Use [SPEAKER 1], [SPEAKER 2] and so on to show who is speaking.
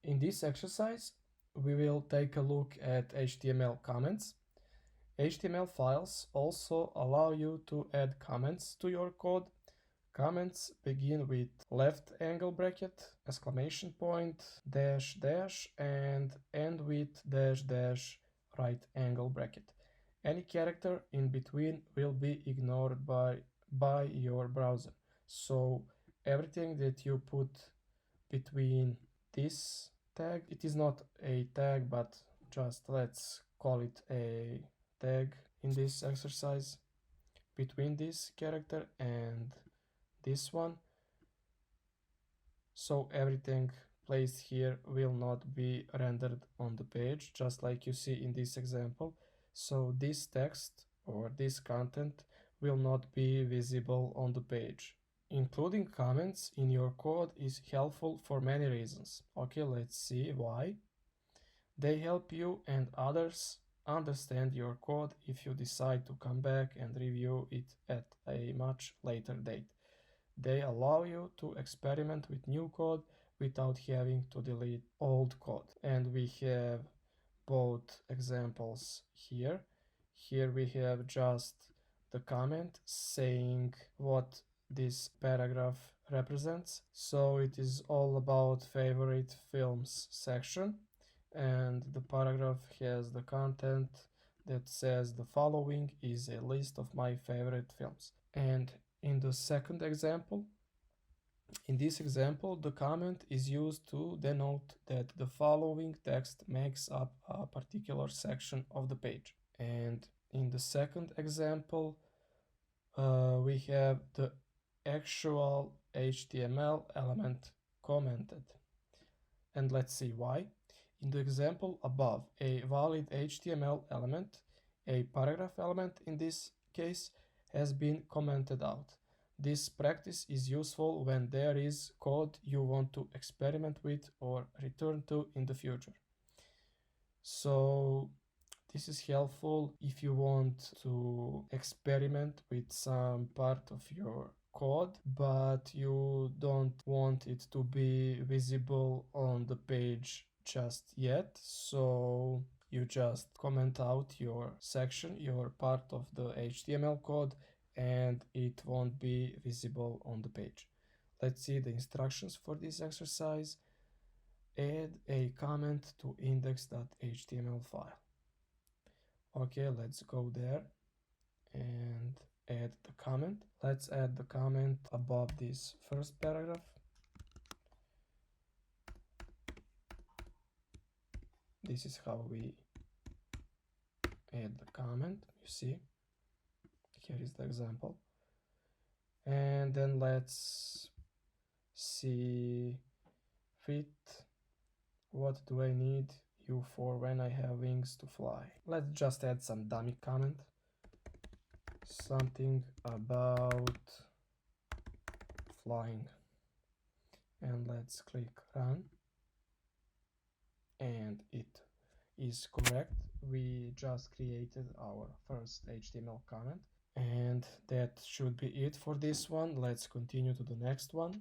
[SPEAKER 1] In this exercise, we will take a look at HTML comments. HTML files also allow you to add comments to your code. Comments begin with left angle bracket, exclamation point, dash dash, and end with dash dash right angle bracket. Any character in between will be ignored by your browser. So everything that you put between this tag, it is not a tag, but just let's call it a tag in this exercise, between this character and this one. So everything placed here will not be rendered on the page, just like you see in this example. So this text or this content will not be visible on the page. Including comments in your code is helpful for many reasons. Okay, let's see why. They help you and others understand your code if you decide to come back and review it at a much later date. They allow you to experiment with new code without having to delete old code. And we have both examples here. Here we have just the comment saying what this paragraph represents. So it is all about favorite films section, and the paragraph has the content that says the following is a list of my favorite films. And in the second example, in this example, the comment is used to denote that the following text makes up a particular section of the page. And in the second example, we have the actual HTML element commented. And let's see why. In the example above, a valid HTML element, a paragraph element in this case, has been commented out. This practice is useful when there is code you want to experiment with or return to in the future. So this is helpful if you want to experiment with some part of your code, but you don't want it to be visible on the page just yet. So you just comment out your section, your part of the HTML code, and it won't be visible on the page. Let's see the instructions for this exercise. Add a comment to index.html file. Okay, let's go there and add the comment. Let's add the comment above this first paragraph. This is how we add the comment. You see, here is the example. And then let's see fit. What do I need you for when I have wings to fly? Let's just add some dummy comment. Something about flying. And let's click run. And it is correct. We just created our first HTML comment. And that should be it for this one. Let's continue to the next one.